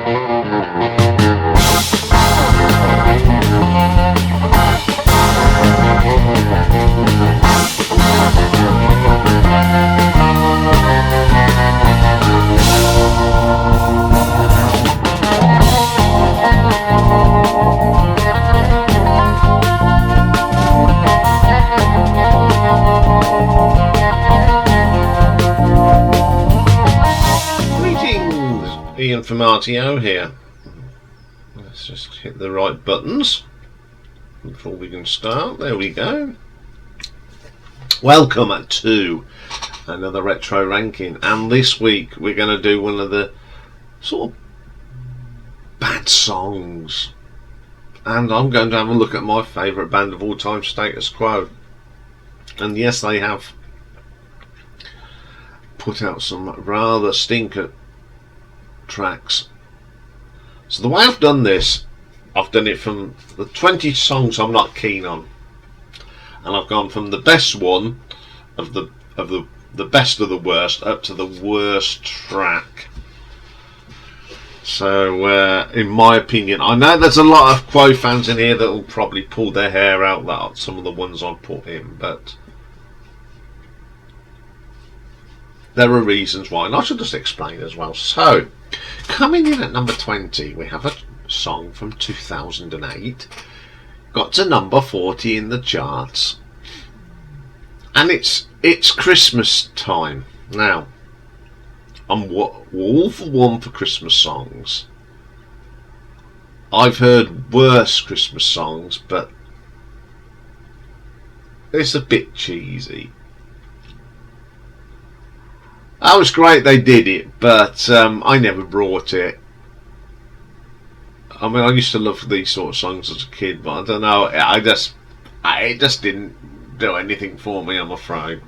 Iain from RTO here. Let's just hit the right buttons before we can start. There we go. Welcome to another retro ranking, and this week we're going to do one of the sort of bad songs, and I'm going to have a look at my favourite band of all time, Status Quo. And yes, they have put out some rather stinker tracks. So the way I've done this, I've done it from the 20 songs I'm not keen on, and I've gone from the best one of the best of the worst up to the worst track. So in my opinion, I know there's a lot of Quo fans in here that will probably pull their hair out that some of the ones I put in, but there are reasons why, and I should just explain as well. So coming in at number 20, we have a song from 2008, got to number 40 in the charts, and it's Christmas time. Now, I'm all for one for Christmas songs. I've heard worse Christmas songs, but it's a bit cheesy. That was great they did it, but I never brought it. I mean, I used to love these sort of songs as a kid, but I don't know, it just didn't do anything for me, I'm afraid.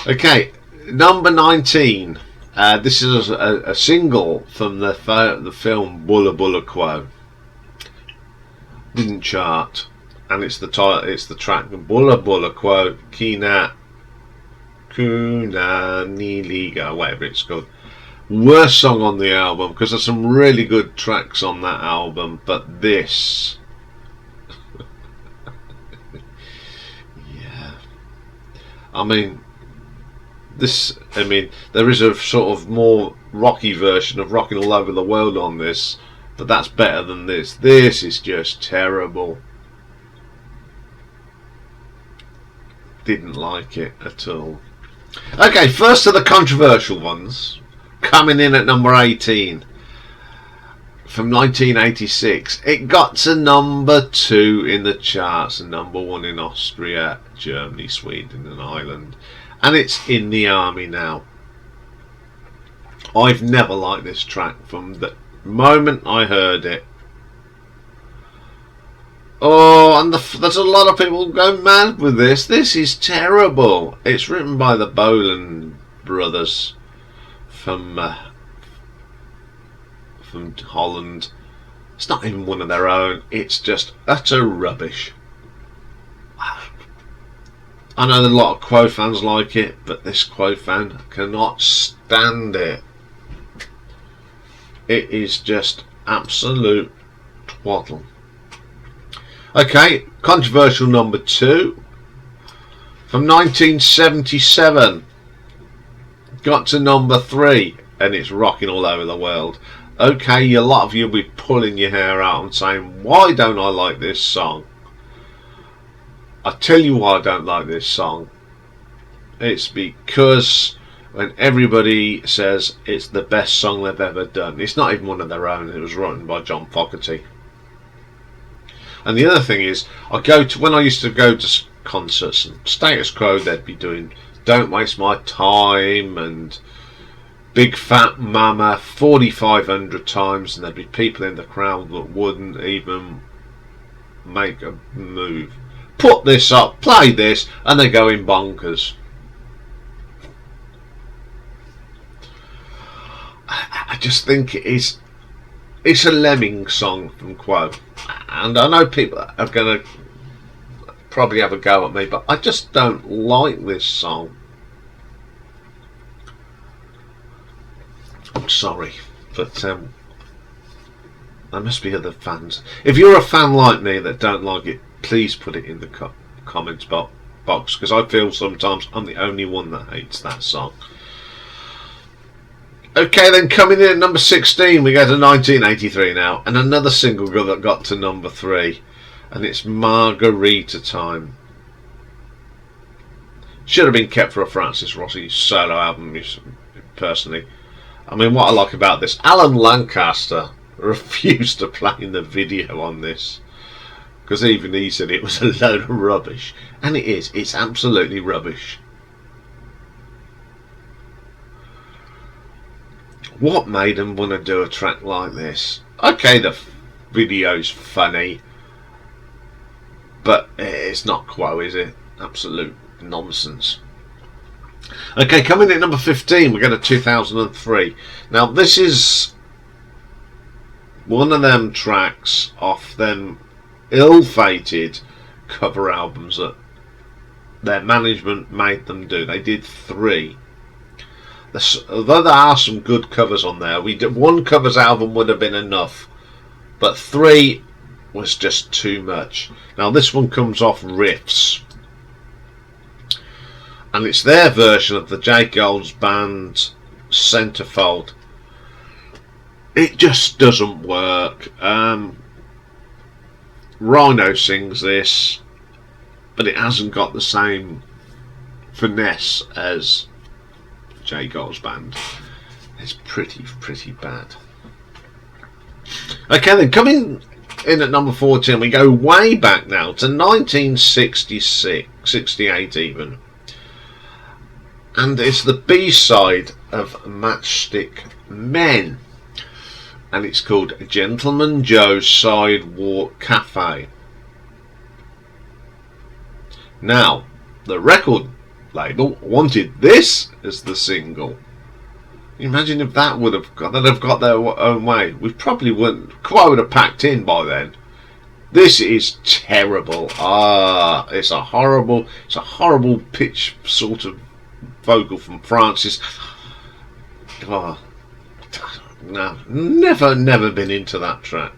Okay, number 19. This is a single from the film Bulla Bulla Quo. Didn't chart, and it's the title. It's the track Bulla Bulla Quo Kina Kuna Niliga, whatever it's called. Worst song on the album, because there's some really good tracks on that album, but this yeah, I mean there is a sort of more rocky version of Rocking All Over the World on this, but that's better than this. This is just terrible. Didn't like it at all. Okay, first of the controversial ones, coming in at number 18 from 1986. It got to number 2 in the charts and number 1 in Austria, Germany, Sweden and Ireland, and it's In the Army Now. I've never liked this track from the moment I heard it. Oh, and there's a lot of people go mad with this. This is terrible. It's written by the Bolan brothers from Holland. It's not even one of their own. It's just utter rubbish. I know a lot of Quo fans like it, but this Quo fan cannot stand it. It is just absolute twaddle. Okay, controversial number 2 from 1977. Got to number 3, and it's Rocking All Over the World. Okay, a lot of you will be pulling your hair out and saying, why don't I like this song? I'll tell you why I don't like this song. It's because when everybody says it's the best song they've ever done, it's not even one of their own. It was written by John Fogerty. And the other thing is, when I used to go to concerts and Status Quo, they'd be doing Don't Waste My Time and Big Fat Mama 4,500 times, and there'd be people in the crowd that wouldn't even make a move. Put this up, play this, and they're going bonkers. I just think it's a lemming song from Quo, and I know people are going to probably have a go at me, but I just don't like this song. I'm sorry. But there must be other fans. If you're a fan like me that don't like it, please put it in the comments box, because I feel sometimes I'm the only one that hates that song. Okay, then coming in at number 16, we go to 1983 now, and another single that got to number 3, and it's Margarita Time. Should have been kept for a Francis Rossi solo album, personally. I mean, what I like about this, Alan Lancaster refused to play in the video on this, because even he said it was a load of rubbish, and it is. It's absolutely rubbish. What made them want to do a track like this? Okay, the video's funny, but it's not Quo, is it? Absolute nonsense. Okay, coming in at number 15, we go to 2003. Now, this is one of them tracks off them ill-fated cover albums that their management made them do. They did 3. Although there are some good covers on there, one covers album would have been enough, but 3 was just too much. Now this one comes off Riffs, and it's their version of the J. Gold's band Centerfold. It just doesn't work. Rhino sings this, but it hasn't got the same finesse as J. Gold's band. It's pretty bad. Okay, then coming in at number 14, we go way back now to 1966, 68 even, and it's the B-side of Matchstick Men, and it's called Gentleman Joe's Sidewalk Cafe. Now, the record label wanted this as the single. Imagine if that would have got their own way. We probably wouldn't. Quo would have packed in by then. This is terrible. It's a horrible pitch sort of vocal from Francis. Oh, no, never been into that track.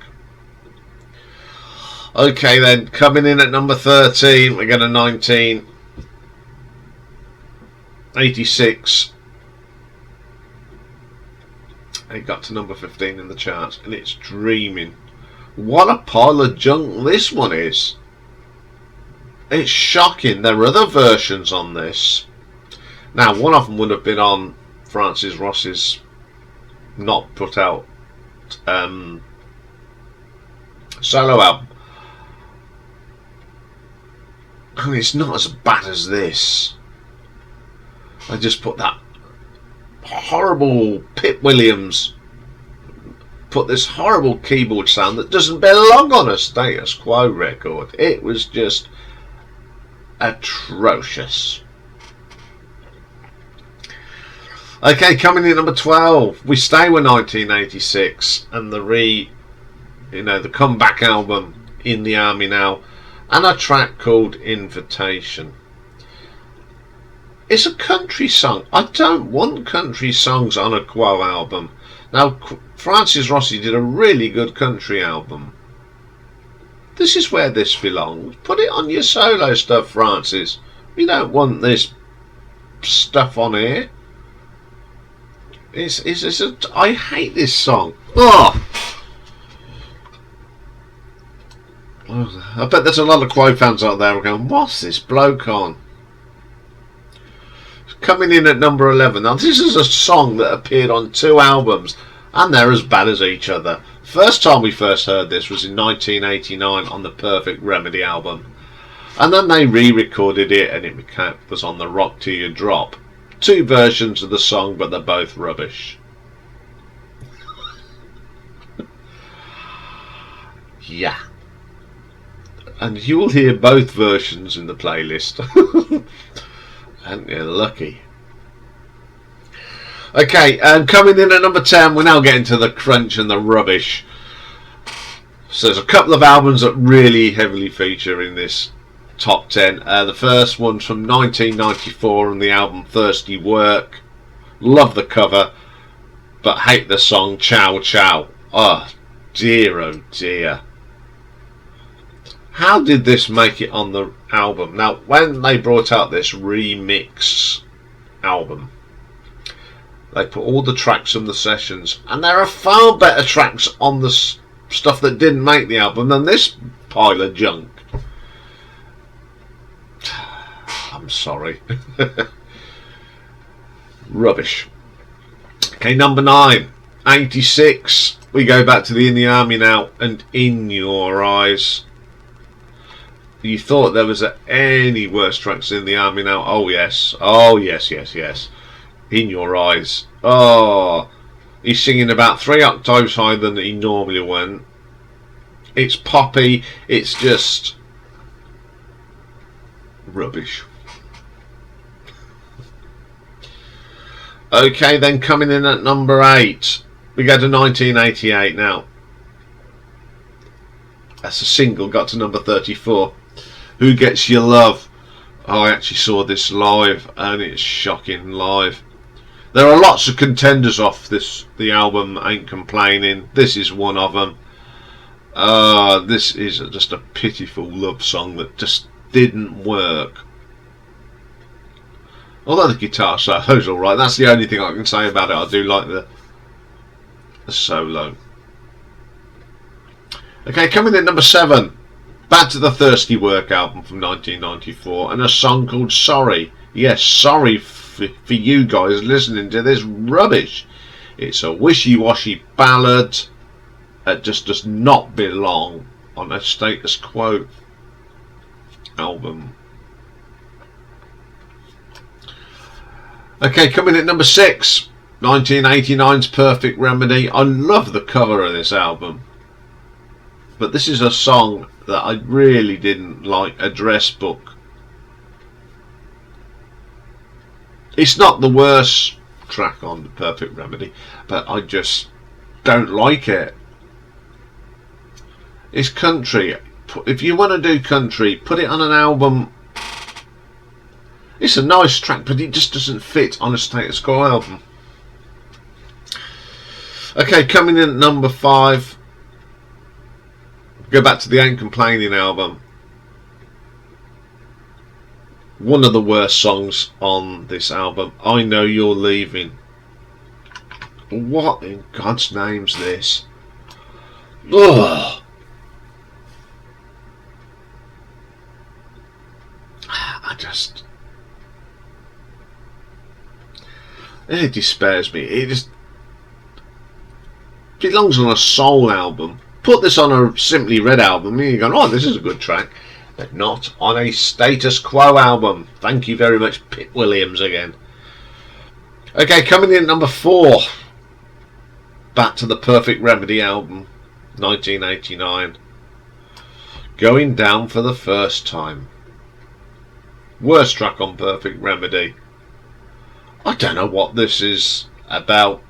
Okay, then coming in at number 13, we get a 1986. It got to number 15 in the charts, and it's Dreaming. What a pile of junk this one is. It's shocking. There are other versions on this. Now, one of them would have been on Francis Ross's not put out solo album, and it's not as bad as this. I just put that horrible Pip Williams, put this horrible keyboard sound that doesn't belong on a Status Quo record. It was just atrocious. Okay, coming in number 12, we stay with 1986 and the comeback album In the Army Now, and a track called Invitation. It's a country song. I don't want country songs on a Quo album. Now, Francis Rossi did a really good country album. This is where this belongs. Put it on your solo stuff, Francis. We don't want this stuff on here. I hate this song. Oh! I bet there's a lot of Quo fans out there going, what's this bloke on? Coming in at number 11. Now this is a song that appeared on 2 albums, and they're as bad as each other. First time we first heard this was in 1989 on the Perfect Remedy album, and then they re-recorded it and it was on the Rock Till You Drop. 2 versions of the song, but they're both rubbish. Yeah. And you'll hear both versions in the playlist. And you're lucky. Okay, coming in at number 10, we're now getting to the crunch and the rubbish. So there's a couple of albums that really heavily feature in this top 10. The first one's from 1994 on the album Thirsty Work. Love the cover, but hate the song Ciao Ciao. Oh dear. How did this make it on the album? Now, when they brought out this remix album, they put all the tracks from the sessions, and there are far better tracks on the stuff that didn't make the album than this pile of junk. I'm sorry. Rubbish. Okay, number 9, 86. We go back to the In the Army Now, and In Your Eyes. You thought there was any worse tracks in the Army Now? Oh yes. In Your Eyes. Oh, he's singing about 3 octaves higher than he normally went. It's poppy. It's just rubbish. Okay, then coming in at number 8, we go to 1988 now. That's a single, got to number 34. Who Gets Your Love? Oh, I actually saw this live, and it's shocking live. There are lots of contenders off the album, Ain't Complaining. This is one of them. This is just a pitiful love song that just didn't work. Although the guitar solo's alright, that's the only thing I can say about it. I do like the solo. Okay, coming in number 7. Back to the Thirsty Work album from 1994, and a song called Sorry. Yes, sorry for you guys listening to this rubbish. It's a wishy-washy ballad that just does not belong on a Status Quo album. Okay, coming at number 6, 1989's Perfect Remedy. I love the cover of this album, but this is a song that I really didn't like. Address Book. It's not the worst track on the Perfect Remedy, but I just don't like it. It's country. If you want to do country, put it on an album. It's a nice track, but it just doesn't fit on a Status Quo album. Okay, coming in at number 5. Go back to the Ain't Complaining album. One of the worst songs on this album, I Know You're Leaving. What in God's name's this? Ugh. It despairs me. It just belongs on a soul album. Put this on a Simply Red album and you're going, oh, this is a good track. But not on a Status Quo album. Thank you very much, Pete Williams again. Okay, coming in at number 4. Back to the Perfect Remedy album, 1989. Going Down for the First Time. Worst track on Perfect Remedy. I don't know what this is about.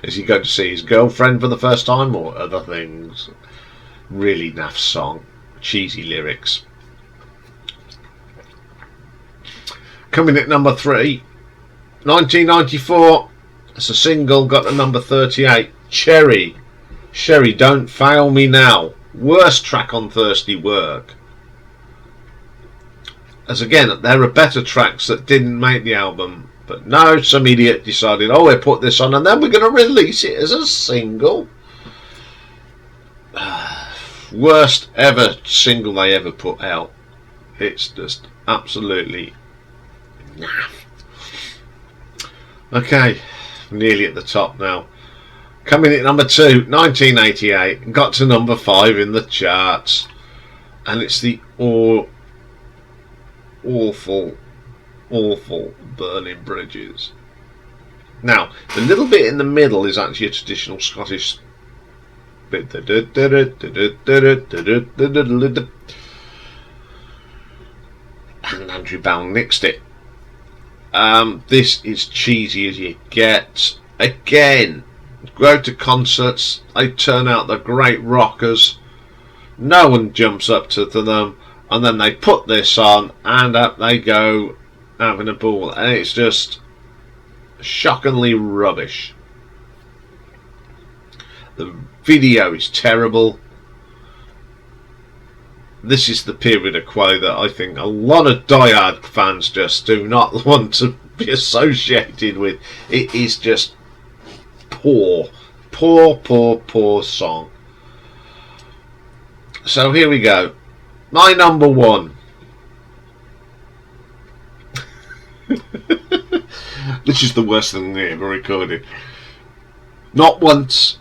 Is he going to see his girlfriend for the first time or other things? Really naff song. Cheesy lyrics. Coming at number 3, 1994. It's a single, got to number 38. Cherry. Sherry, Don't Fail Me Now. Worst track on Thirsty Work. As again, there are better tracks that didn't make the album, but no, some idiot decided, oh, we'll put this on and then we're going to release it as a single. Worst ever single they ever put out. It's just absolutely naff. Okay, nearly at the top now. Coming at number 2, 1988, got to number 5 in the charts, and it's the awful Burning Bridges. Now, the little bit in the middle is actually a traditional Scottish bit. And Andrew Bell mixed it. This is cheesy as you get. Again, go to concerts, they turn out the great rockers. No one jumps up to them. And then they put this on and up they go having a ball, and it's just shockingly rubbish. The video is terrible. This is the period of Quo that I think a lot of diehard fans just do not want to be associated with. It is just poor song. So here we go. My number one. This is the worst thing they ever recorded. Not once,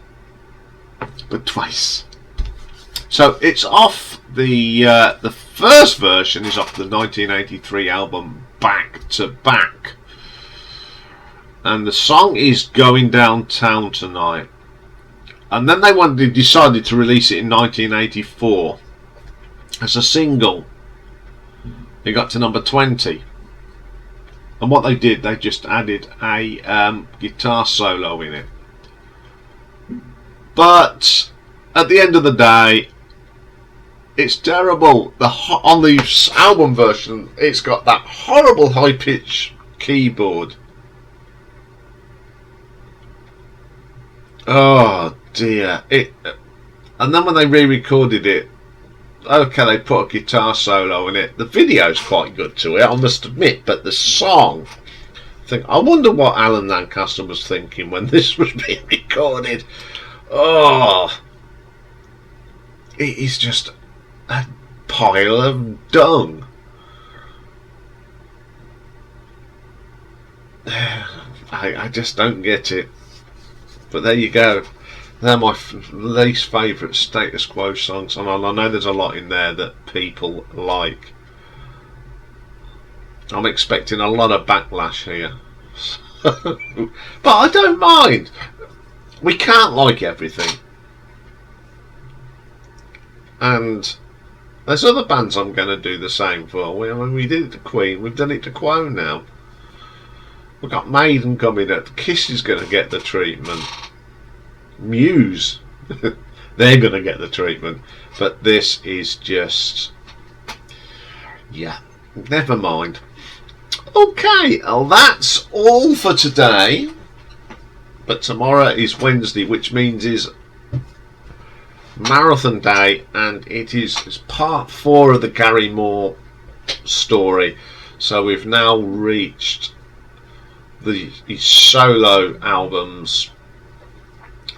but twice. So it's off the first version is off the 1983 album Back to Back, and the song is Going Downtown Tonight. And then they decided to release it in 1984 as a single. It got to number 20, and what they did, they just added a guitar solo in it. But at the end of the day, it's terrible. On the album version, it's got that horrible high-pitched keyboard. Oh dear. And then when they re-recorded it, okay, they put a guitar solo in it. The video's quite good to it, I must admit, but the song, I wonder what Alan Lancaster was thinking when this was being recorded. Oh, it is just a pile of dung. I just don't get it. But there you go. They're my least favourite Status Quo songs, and I know there's a lot in there that people like. I'm expecting a lot of backlash here. But I don't mind. We can't like everything. And there's other bands I'm going to do the same for. We did it to Queen, we've done it to Quo now. We've got Maiden coming up. Kiss is going to get the treatment. Muse, they're going to get the treatment. But this is just... yeah, never mind. Okay, well, that's all for today. But tomorrow is Wednesday, which means is Marathon Day, and it's part 4 of the Gary Moore story. So we've now reached his solo albums,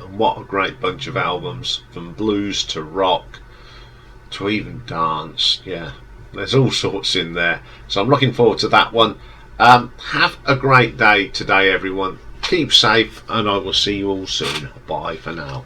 and what a great bunch of albums, from blues to rock to even dance. Yeah, there's all sorts in there, so I'm looking forward to that one. Have a great day today, everyone. Keep safe, and I will see you all soon. Bye for now.